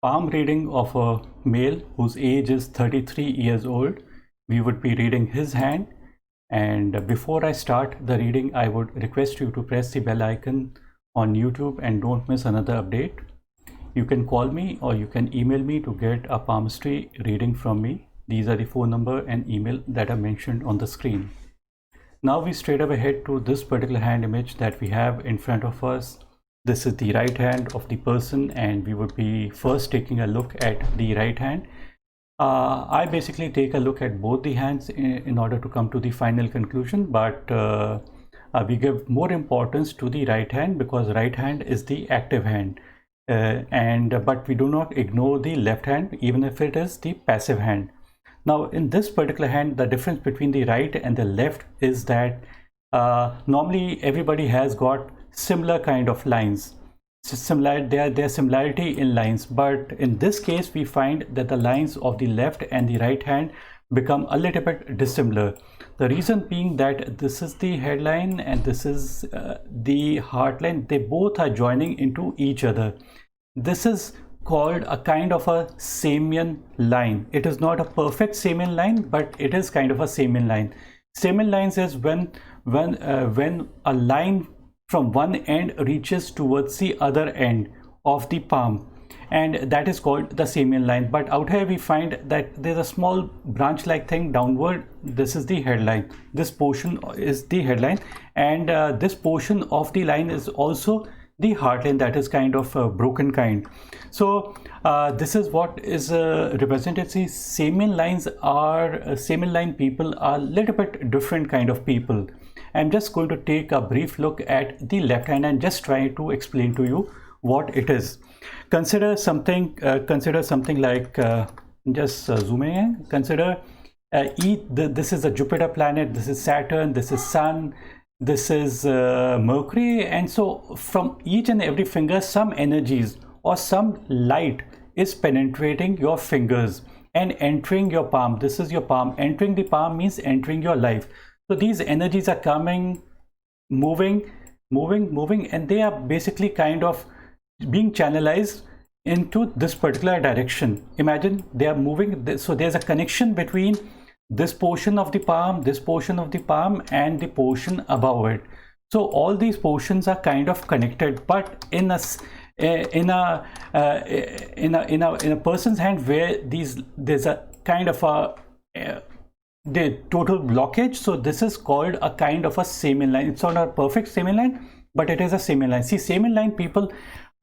palm reading of a male whose age is 33 years old. We would be reading his hand. And before I start the reading, I would request you to press the bell icon on YouTube and don't miss another update. You can call me or you can email me to get a palmistry reading from me. These are the phone number and email that are mentioned on the screen. Now we straight away head to this particular hand image that we have in front of us. This is the right hand of the person, and we would be first taking a look at the right hand. I basically take a look at both the hands in order to come to the final conclusion, but we give more importance to the right hand because right hand is the active hand, but we do not ignore the left hand even if it is the passive hand. Now in this particular hand, the difference between the right and the left is that normally everybody has got similar kind of lines, their similarity in lines, but in this case we find that the lines of the left and the right hand become a little bit dissimilar. The reason being that this is the headline and this is the heart line. They both are joining into each other. This is called a kind of a Samian line. It is not a perfect Samian line, but it is kind of a Samian line. Samian lines is when a line from one end reaches towards the other end of the palm, and that is called the Samian line. But out here we find that there's a small branch like thing downward. This is the headline. This portion is the headline, and this portion of the line is also the heart line, that is kind of a broken kind. So this is what is represented. See, Samian line people are a little bit different kind of people. I'm just going to take a brief look at the left hand and just try to explain to you what it is. Consider something like just zooming in. Consider this is a Jupiter planet, this is Saturn, this is Sun, this is Mercury, and so from each and every finger some energies or some light is penetrating your fingers and entering your palm. This is your palm. Entering the palm means entering your life. So these energies are coming, moving, and they are basically kind of being channelized into this particular direction. Imagine they are moving. So there's a connection between this portion of the palm, this portion of the palm, and the portion above it. So all these portions are kind of connected, but in a person's hand where there's a kind of a the total blockage. So this is called a kind of a Samian line. It's not a perfect Samian line, but it is a Samian line. See, Samian line people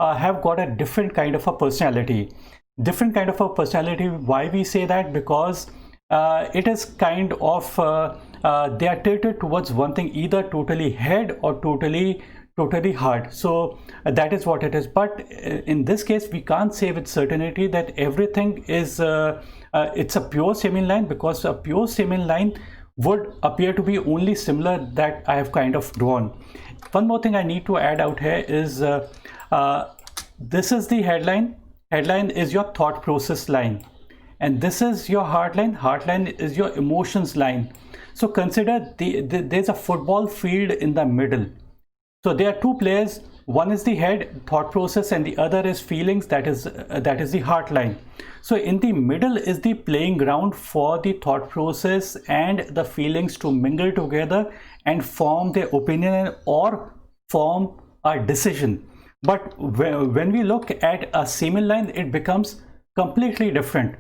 have got a different kind of a personality. Why we say that? Because it is kind of they are tilted towards one thing, either totally head or totally heart. So that is what it is. But in this case we can't say with certainty that everything is it's a pure Samian line, because a pure Samian line would appear to be only similar that I have kind of drawn. One more thing I need to add out here is this is the headline. Headline is your thought process line, and this is your heart line. Heart line is your emotions line. So consider there's a football field in the middle. So there are two players. One is the head, thought process, and the other is feelings, that is the heart line. So in the middle is the playing ground for the thought process and the feelings to mingle together and form their opinion or form a decision. But when we look at a Samian line, it becomes completely different.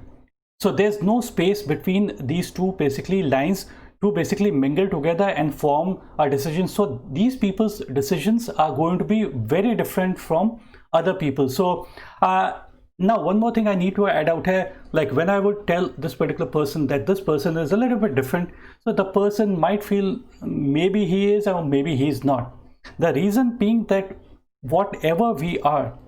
So there's no space between these two basically lines to basically mingle together and form a decision. So these people's decisions are going to be very different from other people. So now one more thing I need to add out here, like when I would tell this particular person that this person is a little bit different, so the person might feel maybe he is or maybe he is not. The reason being that whatever we are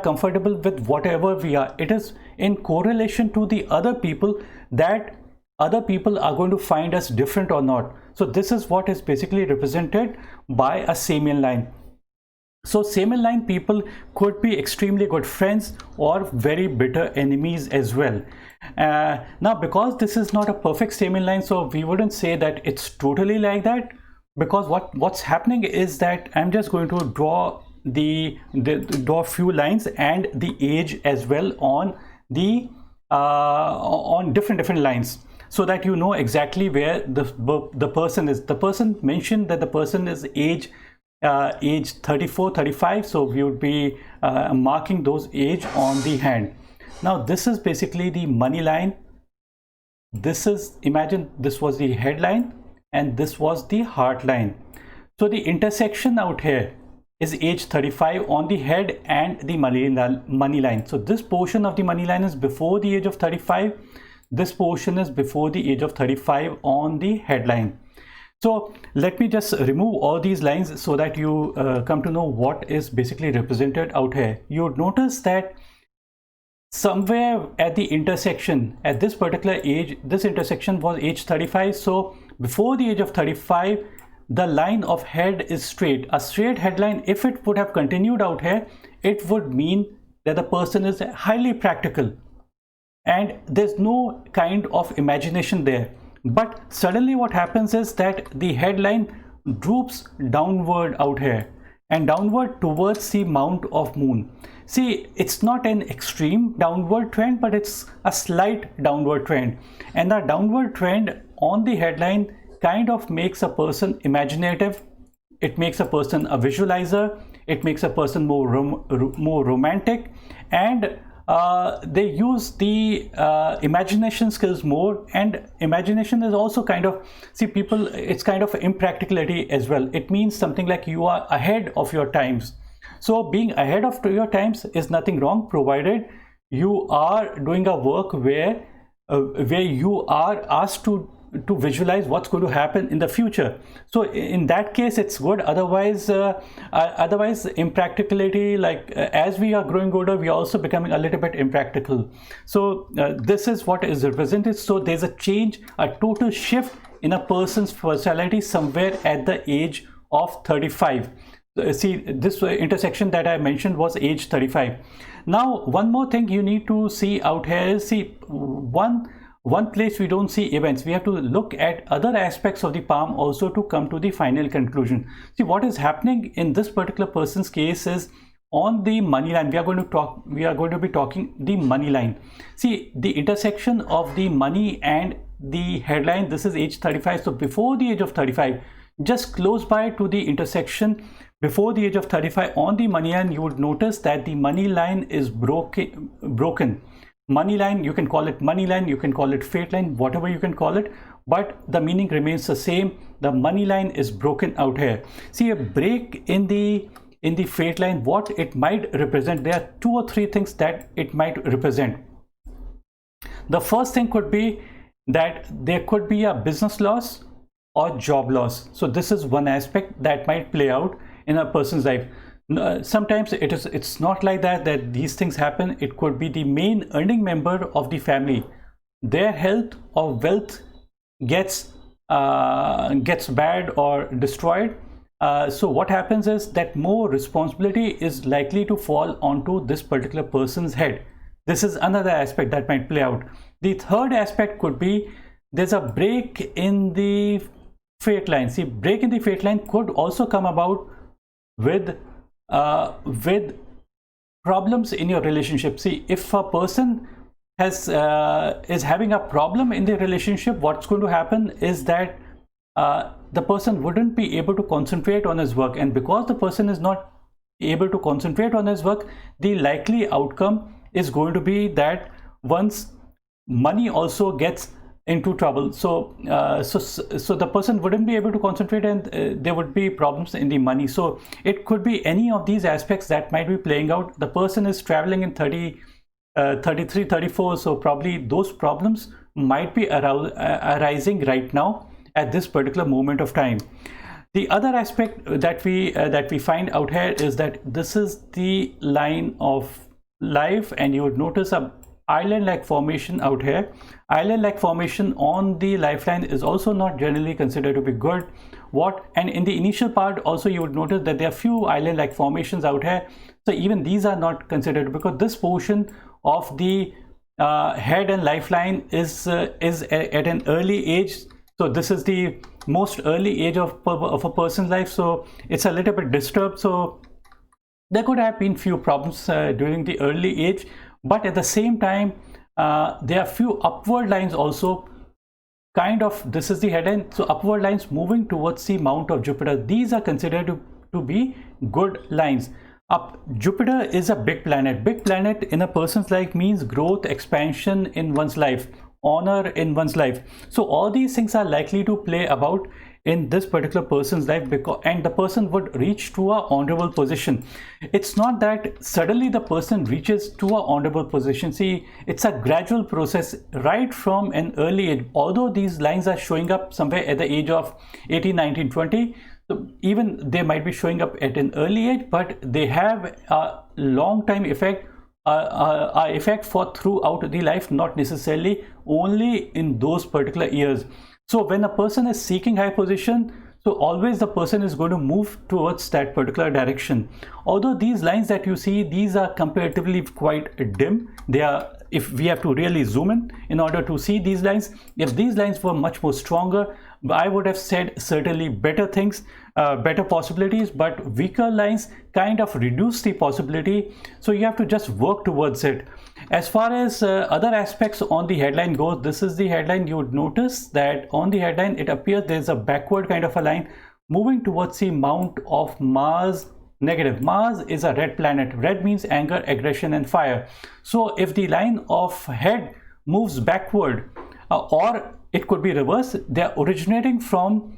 comfortable with whatever we are. It is in correlation to the other people that other people are going to find us different or not. So this is what is basically represented by a Samian line. So Samian line people could be extremely good friends or very bitter enemies as well. Now because this is not a perfect Samian line, so we wouldn't say that it's totally like that, because what's happening is that I'm just going to draw draw few lines and the age as well on the on different lines, so that you know exactly where the person is. The person mentioned that the person is age 34, 35, so we would be marking those age on the hand. Now this is basically the money line. This is, imagine this was the headline and this was the heart line. So the intersection out here is age 35 on the head and the money line. So this portion of the money line is before the age of 35. This portion is before the age of 35 on the headline. So let me just remove all these lines so that you come to know what is basically represented out here. You would notice that somewhere at the intersection, at this particular age, this intersection was age 35. So before the age of 35, the line of head is straight. A straight headline, if it would have continued out here, it would mean that the person is highly practical and there's no kind of imagination there. But suddenly what happens is that the headline droops downward out here and downward towards the mount of moon. See, it's not an extreme downward trend, but it's a slight downward trend. And the downward trend on the headline kind of makes a person imaginative. It makes a person a visualizer. It makes a person more romantic, and they use the imagination skills more. And imagination is also kind of, see, people, it's kind of impracticality as well. It means something like you are ahead of your times. So being ahead of your times is nothing wrong, provided you are doing a work where you are asked to visualize what's going to happen in the future. So in that case it's good. Otherwise impracticality, like as we are growing older, we are also becoming a little bit impractical. So this is what is represented. So there's a change, a total shift in a person's personality somewhere at the age of 35. See, this intersection that I mentioned was age 35. Now one more thing you need to see out here is, see, one place we don't see events. We have to look at other aspects of the palm also to come to the final conclusion. See, what is happening in this particular person's case is, on the money line, we are going to be talking the money line. See, the intersection of the money and the headline, this is age 35. So before the age of 35, just close by to the intersection before the age of 35 on the money line, you would notice that the money line is broken. Money line, you can call it money line, you can call it fate line, whatever you can call it, but the meaning remains the same. The money line is broken out here. See, a break in the fate line, what it might represent, there are 2 or 3 things that it might represent. The first thing could be that there could be a business loss or job loss. So this is one aspect that might play out in a person's life. Sometimes it's not like that these things happen. It could be the main earning member of the family, their health or wealth gets bad or destroyed. So what happens is that more responsibility is likely to fall onto this particular person's head. This is another aspect that might play out. The third aspect could be there's a break in the fate line. See, break in the fate line could also come about with problems in your relationship. See, if a person is having a problem in the relationship, what's going to happen is that the person wouldn't be able to concentrate on his work, and because the person is not able to concentrate on his work, the likely outcome is going to be that once money also gets into trouble. So so the person wouldn't be able to concentrate, and there would be problems in the money. So it could be any of these aspects that might be playing out. The person is traveling in 33, 34, so probably those problems might be arising right now at this particular moment of time. The other aspect that we find out here is that this is the line of life, and you would notice a island-like formation out here. Island-like formation on the lifeline is also not generally considered to be good. And in the initial part also, you would notice that there are few island-like formations out here. So even these are not considered, because this portion of the head and lifeline is at an early age. So this is the most early age of a person's life. So it's a little bit disturbed. So There could have been few problems during the early age, but at the same time, there are few upward lines also. Kind of, this is the headline. So upward lines moving towards the mount of Jupiter. These are considered to be good lines. Jupiter is a big planet. Big planet in a person's life means growth, expansion in one's life, honor in one's life. So all these things are likely to play about in this particular person's life, and the person would reach to a honorable position. It's not that suddenly the person reaches to a honorable position. See, it's a gradual process right from an early age. Although these lines are showing up somewhere at the age of 18, 19, 20, so even they might be showing up at an early age, but they have a long time effect, effect for throughout the life, not necessarily only in those particular years. So when a person is seeking high position, so always the person is going to move towards that particular direction. Although these lines that you see, these are comparatively quite dim. They are, if we have to really zoom in order to see these lines, if these lines were much more stronger, I would have said certainly better things, better possibilities, but weaker lines kind of reduce the possibility. So you have to just work towards it. As far as other aspects on the headline goes, this is the headline. You would notice that on the headline, it appears there's a backward kind of a line moving towards the mount of Mars negative. Mars is a red planet. Red means anger, aggression, and fire. So if the line of head moves backward, or it could be reversed, they're originating from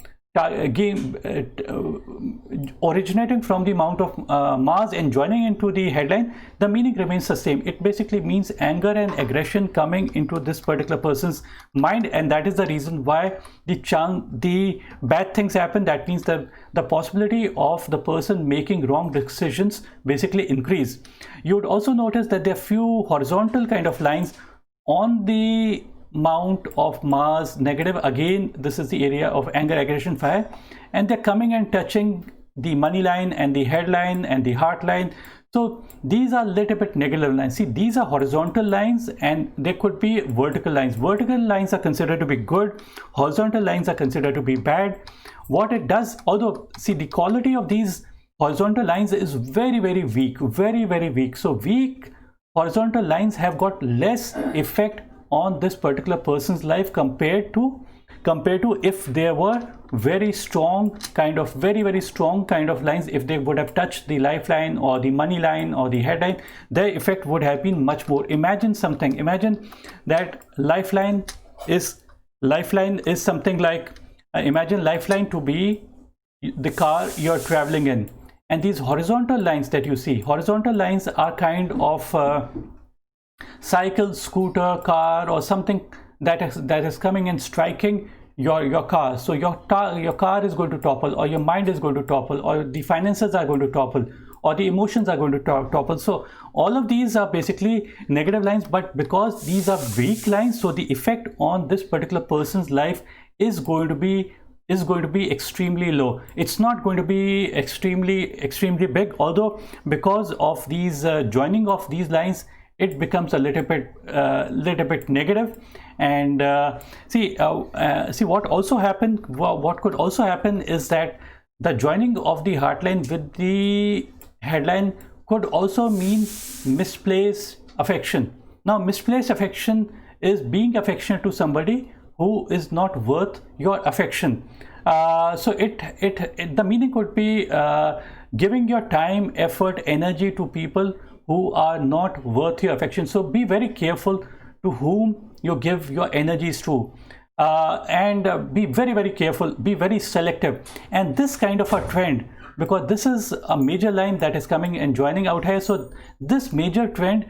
originating from the mount of Mars and joining into the headline, the meaning remains the same. It basically means anger and aggression coming into this particular person's mind, and that is the reason why the bad things happen. That means that the possibility of the person making wrong decisions basically increase. You would also notice that there are few horizontal kind of lines on the mount of Mars negative. Again, this is the area of anger, aggression, fire, and they're coming and touching the money line and the headline and the heart line. So these are little bit negative lines. See, these are horizontal lines, and they could be vertical lines. Vertical lines are considered to be good, horizontal lines are considered to be bad. What it does, although see, the quality of these horizontal lines is very weak, very weak. So weak horizontal lines have got less effect on this particular person's life compared to if there were very strong kind of very strong kind of lines. If they would have touched the lifeline or the money line or the headline, their effect would have been much more. Imagine that lifeline is something like, imagine lifeline to be the car you're traveling in, and these horizontal lines that you see, horizontal lines are kind of cycle, scooter, car, or something that is coming and striking your car. So your car is going to topple, or your mind is going to topple, or the finances are going to topple, or the emotions are going to topple. So all of these are basically negative lines, but because these are weak lines, so the effect on this particular person's life is going to be extremely low. It's not going to be extremely big, although because of these joining of these lines, it becomes a little bit negative. And see what also happened, what could also happen is that the joining of the heartline with the headline could also mean misplaced affection. Now, misplaced affection is being affectionate to somebody who is not worth your affection. So the meaning could be giving your time, effort, energy to people who are not worth your affection. So be very careful to whom you give your energies to, and be very careful, be very selective. And this kind of a trend, because this is a major line that is coming and joining out here, so this major trend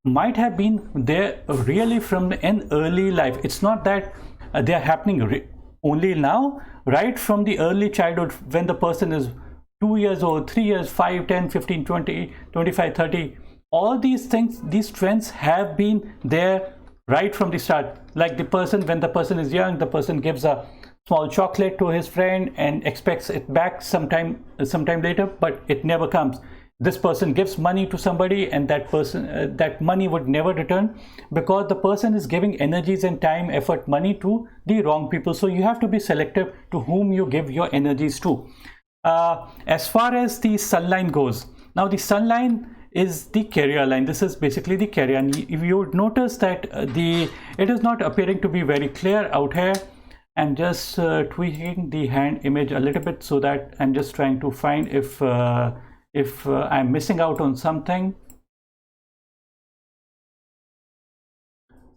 might have been there really from an early life. It's not that they are happening only now, right from the early childhood, when the person is 2 years old, 3 years, 5, 10, 15, 20, 25, 30. All these things, these trends have been there right from the start. Like when the person is young, the person gives a small chocolate to his friend and expects it back sometime later, but it never comes. This person gives money to somebody, and that money would never return, because the person is giving energies and time, effort, money to the wrong people. So you have to be selective to whom you give your energies to. As far as the sun line goes, Now the sun line is the carrier line. This is basically the carrier, and if you would notice that it is not appearing to be very clear out here. I'm just tweaking the hand image a little bit so that I'm just trying to find if I'm missing out on something.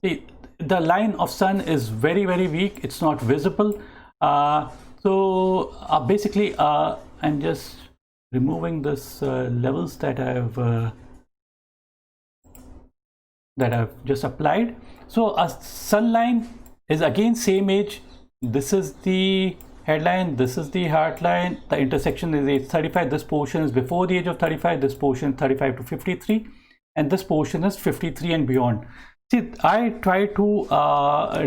See, the line of sun is very weak. It's not visible. So basically I'm just removing this levels that I've just applied. So a sun line is again same age. This is the headline, this is the heart line. The intersection is age 35. This portion is before the age of 35. This portion 35 to 53, and this portion is 53 and beyond. See, I try to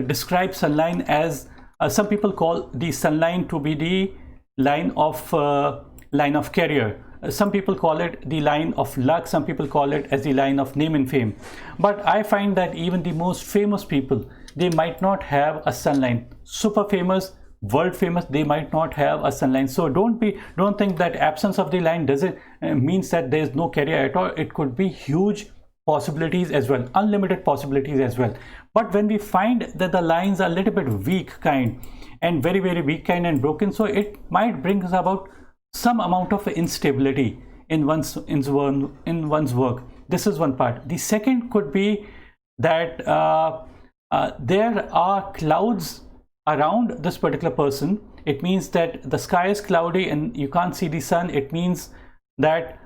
describe sunline as some people call the sunline to be the line of carrier. Some people call it the line of luck. Some people call it as the line of name and fame. But I find that even the most famous people, they might not have a sunline. Super famous, world famous, they might not have a sunline. So don't think that absence of the line doesn't means that there is no carrier at all. It could be huge possibilities as well, unlimited possibilities as well. But when we find that the lines are a little bit weak kind and very weak kind and broken, so it might bring us about some amount of instability in one's work. This is one part. The second could be that there are clouds around this particular person. It means that the sky is cloudy and you can't see the sun. It means that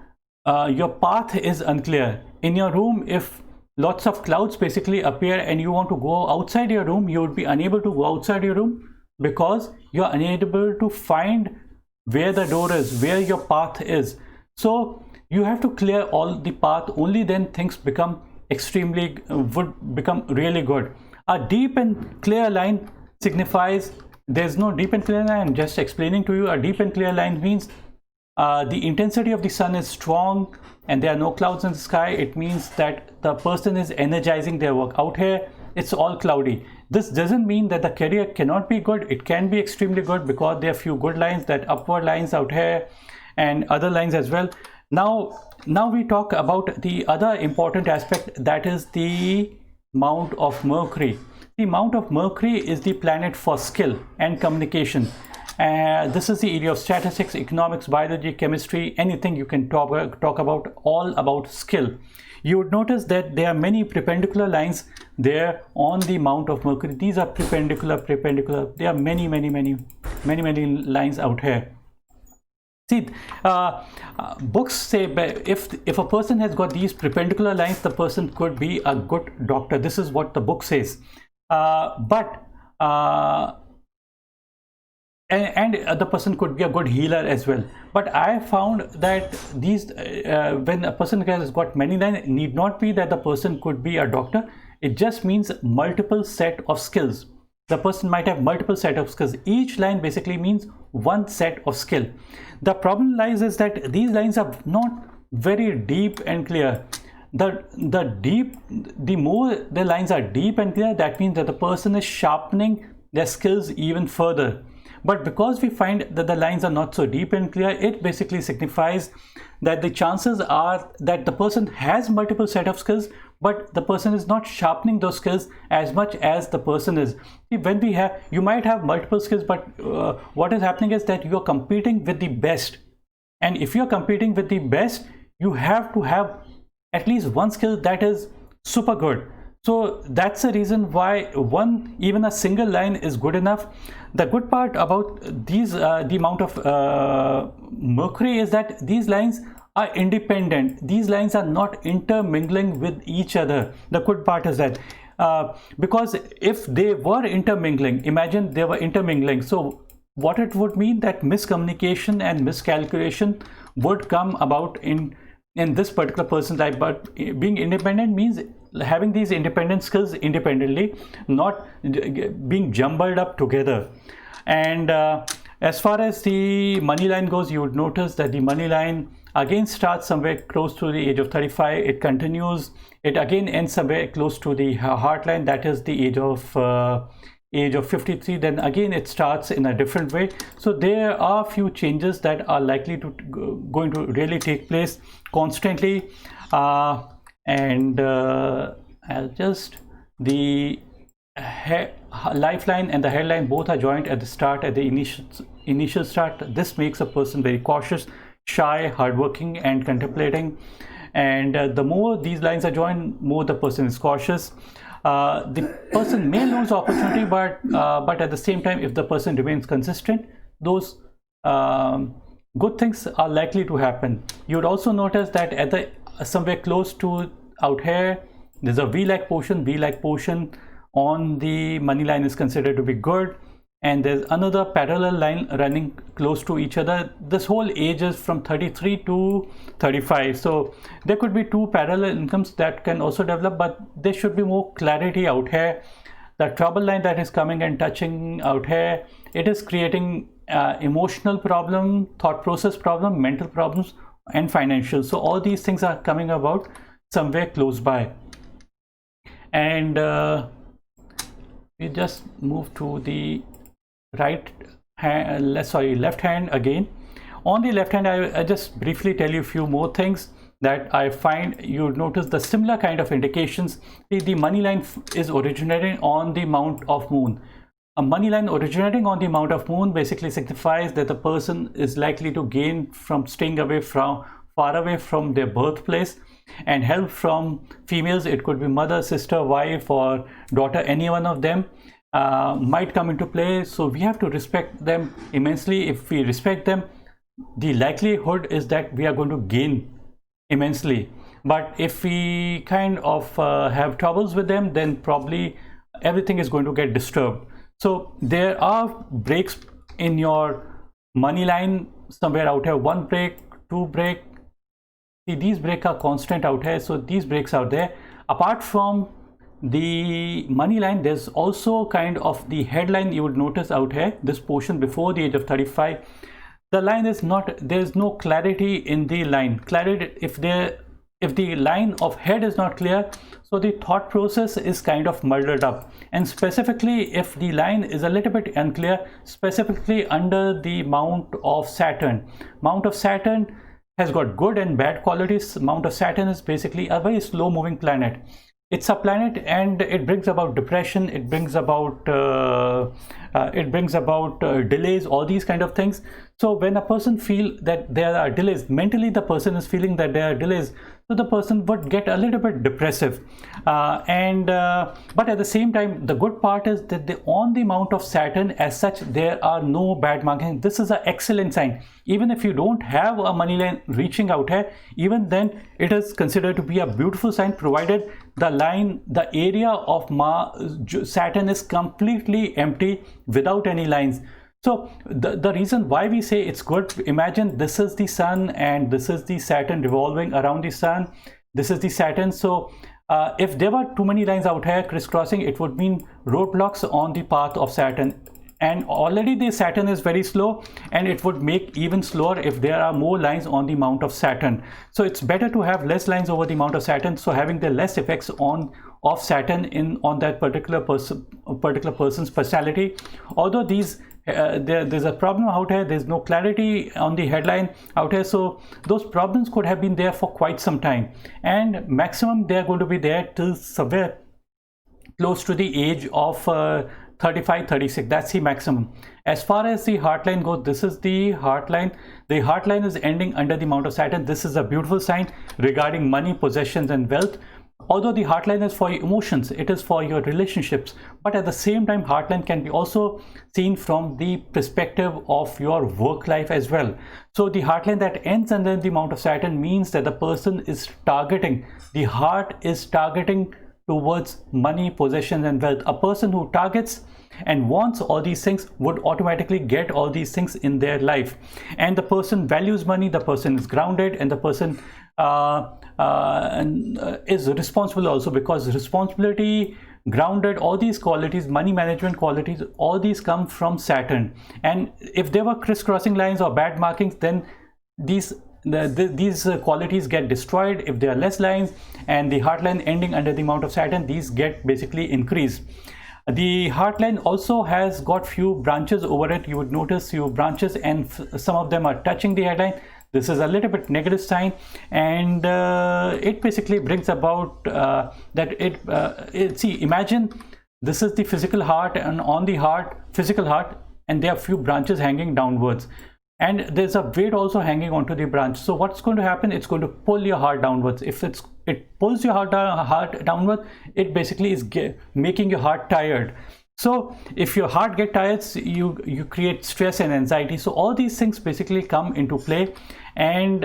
your path is unclear. In your room, if lots of clouds basically appear and you want to go outside your room, you would be unable to go outside your room because you're unable to find where the door is, where your path is. So you have to clear all the path. Only then things become would become really good. A deep and clear line signifies there's no deep and clear line. I'm just explaining to you. A deep and clear line means the intensity of the sun is strong and there are no clouds in the sky. It means that the person is energizing their work. Out here, it's all cloudy. This doesn't mean that the career cannot be good. It can be extremely good because there are few good lines, that upward lines out here and other lines as well. Now we talk about the other important aspect, that is the Mount of Mercury. The Mount of Mercury is the planet for skill and communication. This is the area of statistics, economics, biology, chemistry, anything you can talk about, all about skill. You would notice that there are many perpendicular lines there on the Mount of Mercury. These are perpendicular. There are many lines out here. See, books say if a person has got these perpendicular lines, the person could be a good doctor. This is what the book says. And the person could be a good healer as well. But I found that these when a person has got many lines, it need not be that the person could be a doctor. It just means multiple set of skills. The person might have multiple set of skills. Each line basically means one set of skill. The problem lies is that these lines are not very deep and clear. The more the lines are deep and clear, that means that the person is sharpening their skills even further. But because we find that the lines are not so deep and clear, it basically signifies that the chances are that the person has multiple set of skills, but the person is not sharpening those skills as much as the person is. When you might have multiple skills, but what is happening is that you're competing with the best. And if you're competing with the best, you have to have at least one skill that is super good. So that's the reason why even a single line is good enough. The good part about these, the Mount of Mercury, is that these lines are independent. These lines are not intermingling with each other. The good part is that because if they were intermingling, imagine they were intermingling. So what it would mean that miscommunication and miscalculation would come about in this particular person's life. But being independent means having these independent skills independently, not being jumbled up together. And as far as the money line goes, you would notice that the money line again starts somewhere close to the age of 35. It continues, it again ends somewhere close to the heart line, that is the age of age of 53, then again it starts in a different way. So there are few changes that are likely to going to really take place constantly, and I'll just the lifeline and the headline both are joined at the start, at the initial start. This makes a person very cautious, shy, hardworking, and contemplating. And the more these lines are joined, more the person is cautious. The person may lose opportunity, but at the same time, if the person remains consistent, those good things are likely to happen. You would also notice that at the somewhere close to out here, there's a V-like portion. V-like portion on the money line is considered to be good, and there's another parallel line running close to each other. This whole age is from 33 to 35, so there could be two parallel incomes that can also develop, but there should be more clarity out here. The trouble line that is coming and touching out here, it is creating emotional problem, thought process problem, mental problems, and financial. So all these things are coming about somewhere close by. And we just move to the left hand again. On the left hand, I just briefly tell you a few more things that I find. You notice the similar kind of indications. The money line is originating on the mount of moon. A money line originating on the mount of moon basically signifies that the person is likely to gain from staying away from far away from their birthplace, and help from females. It could be mother, sister, wife, or daughter. Any one of them might come into play. So we have to respect them immensely. If we respect them, the likelihood is that we are going to gain immensely. But if we kind of have troubles with them, then probably everything is going to get disturbed. So there are breaks in your money line somewhere out here. One break, two break. See, these breaks are constant out here, so these breaks are there. Apart from the money line, there's also kind of the headline. You would notice out here, this portion before the age of 35, the line is not, there's no clarity in the line. Clarity, if the line of head is not clear, so the thought process is kind of muddled up. And specifically, if the line is a little bit unclear, specifically under the mount of Saturn. Mount of Saturn has got good and bad qualities. Mount of Saturn is basically a very slow moving planet. It's a planet, and it brings about depression, it brings about delays, all these kind of things. So when a person feels that there are delays, mentally the person is feeling that there are delays, so the person would get a little bit depressive. But at the same time, the good part is that on the mount of Saturn as such, there are no bad markings. This is an excellent sign. Even if you don't have a money line reaching out here, even then it is considered to be a beautiful sign, provided the line, the area of Saturn is completely empty without any lines. So the reason why we say it's good, imagine this is the sun and this is the Saturn revolving around the sun. This is the Saturn. So if there were too many lines out here crisscrossing, it would mean roadblocks on the path of Saturn. And already the Saturn is very slow, and it would make even slower if there are more lines on the mount of Saturn. So it's better to have less lines over the mount of Saturn, so having the less effects of Saturn on that particular person's personality. Although these there's a problem out here, there's no clarity on the headline out here, so those problems could have been there for quite some time, and maximum they are going to be there till somewhere close to the age of 35, 36. That's the maximum. As far as the heartline goes, this is the heartline. The heartline is ending under the mount of Saturn. This is a beautiful sign regarding money, possessions, and wealth. Although the heartline is for your emotions, it is for your relationships, but at the same time, heartline can be also seen from the perspective of your work life as well. So the heartline that ends under the mount of Saturn means that the person is targeting, the heart is targeting towards money, possessions, and wealth. A person who targets and wants all these things would automatically get all these things in their life. And the person values money, the person is grounded, and the person is responsible also, because responsibility, grounded, all these qualities, money management qualities, all these come from Saturn. And if there were crisscrossing lines or bad markings, then these qualities get destroyed. If there are less lines and the heartline ending under the mount of Saturn, these get basically increased. The heartline also has got few branches over it. You would notice few branches, and some of them are touching the headline. This is a little bit negative sign, and it basically brings about see, imagine this is the physical heart, and on the physical heart, and there are few branches hanging downwards, and there's a weight also hanging onto the branch. So what's going to happen? It's going to pull your heart downwards. If it pulls your heart downwards, it basically is making your heart tired. So if your heart gets tired, you create stress and anxiety. So all these things basically come into play, and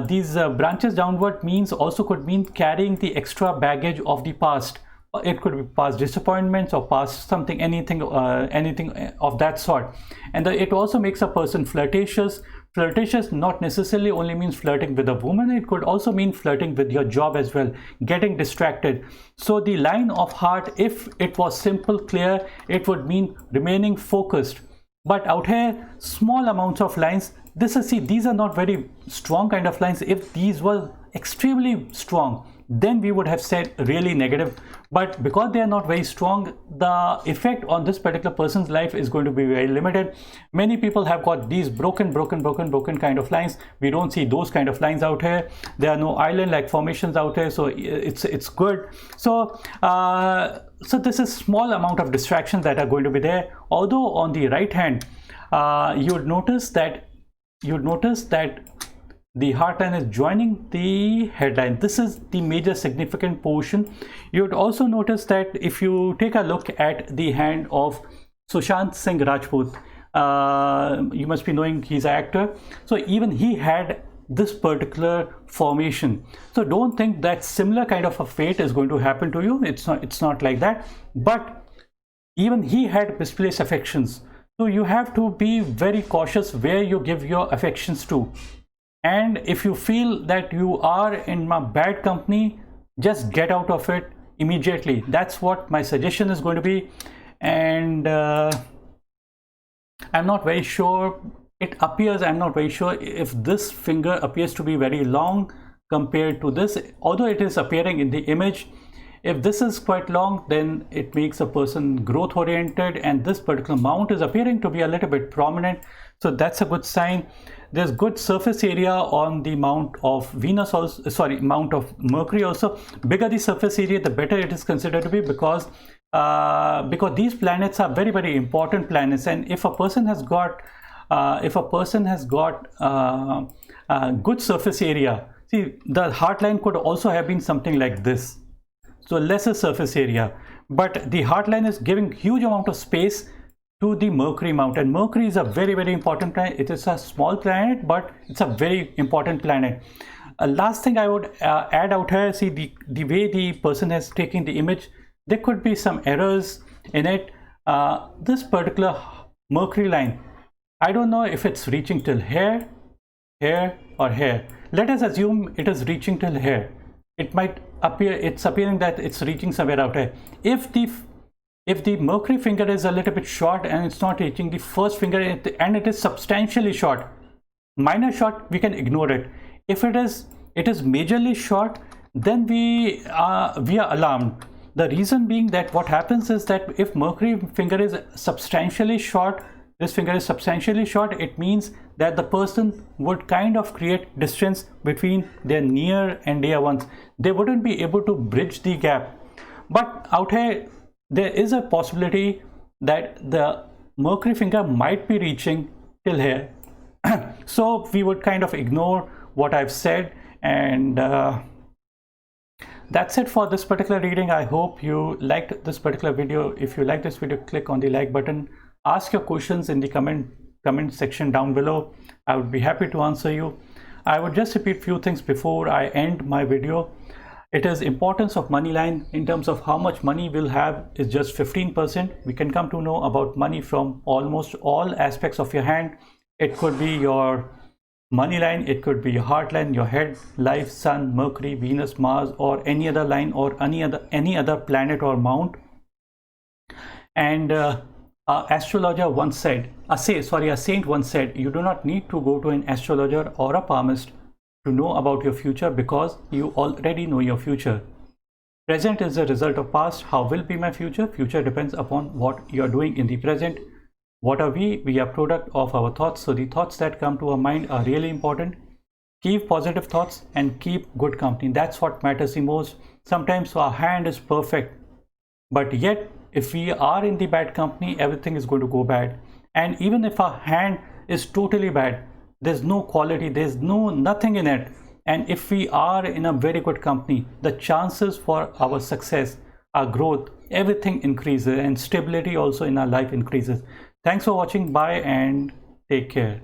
these branches downward could mean carrying the extra baggage of the past. It could be past disappointments or past something, anything of that sort. And it also makes a person flirtatious. Flirtatious not necessarily only means flirting with a woman, it could also mean flirting with your job as well, getting distracted. So the line of heart, if it was simple, clear, it would mean remaining focused. But out here, small amounts of lines. These are not very strong kind of lines. If these were extremely strong, then we would have said really negative. But because they are not very strong, the effect on this particular person's life is going to be very limited. Many people have got these broken kind of lines. We don't see those kind of lines out here. There are no island-like formations out here, so it's good. So so this is small amount of distractions that are going to be there. Although on the right hand, you would notice that the heartline is joining the headline. This is the major significant portion. You would also notice that if you take a look at the hand of Sushant Singh Rajput, you must be knowing he's an actor. So even he had this particular formation. So don't think that similar kind of a fate is going to happen to you. It's not like that. But even he had misplaced affections. So you have to be very cautious where you give your affections to. And if you feel that you are in a bad company, just get out of it immediately. That's what my suggestion is going to be. And I'm not very sure. I'm not very sure if this finger appears to be very long compared to this, although it is appearing in the image. If this is quite long, then it makes a person growth oriented, and this particular mount is appearing to be a little bit prominent. So that's a good sign. There's good surface area on the mount of Venus also, mount of Mercury also. Bigger the surface area, the better it is considered to be, because these planets are very, very important planets. And if a person has got good surface area, see, the heartline could also have been something like this. So lesser surface area, but the heartline is giving huge amount of space to the Mercury mount, and Mercury is a very, very important planet. It is a small planet, but it's a very important planet. Last thing I would add out here, see the way the person has taken the image, there could be some errors in it. This particular Mercury line, I don't know if it's reaching till here, here, or here. Let us assume it is reaching till here. It might appear, it's appearing that it's reaching somewhere out here. If the Mercury finger is a little bit short and it's not reaching the first finger, and it is substantially short, minor short, we can ignore it. If it is majorly short, then we are alarmed. The reason being that what happens is that if Mercury finger is substantially short, this finger is substantially short, it means that the person would kind of create distance between their near and dear ones. They wouldn't be able to bridge the gap. But out here, there is a possibility that the Mercury finger might be reaching till here. So we would kind of ignore what I've said, and that's it for this particular reading. I hope you liked this particular video. If you like this video, click on the like button. Ask your questions in the comment section down below. I would be happy to answer you. I would just repeat few things before I end my video. It is importance of money line in terms of how much money we'll have is just 15%. We can come to know about money from almost all aspects of your hand. It could be your money line, it could be your heart line, your head, life, sun, Mercury, Venus, Mars, or any other line, or any other planet or mount. And astrologer once said, a saint once said, you do not need to go to an astrologer or a palmist to know about your future, because you already know your future. Present is the result of past. How will be my future? Future depends upon what you are doing in the present. What are we? We are product of our thoughts. So the thoughts that come to our mind are really important. Keep positive thoughts and keep good company. That's what matters the most. Sometimes our hand is perfect, but yet if we are in the bad company, everything is going to go bad. And even if our hand is totally bad, there's no quality, there's nothing in it, and if we are in a very good company, the chances for our success, our growth, everything increases, and stability also in our life increases. Thanks for watching. Bye and take care.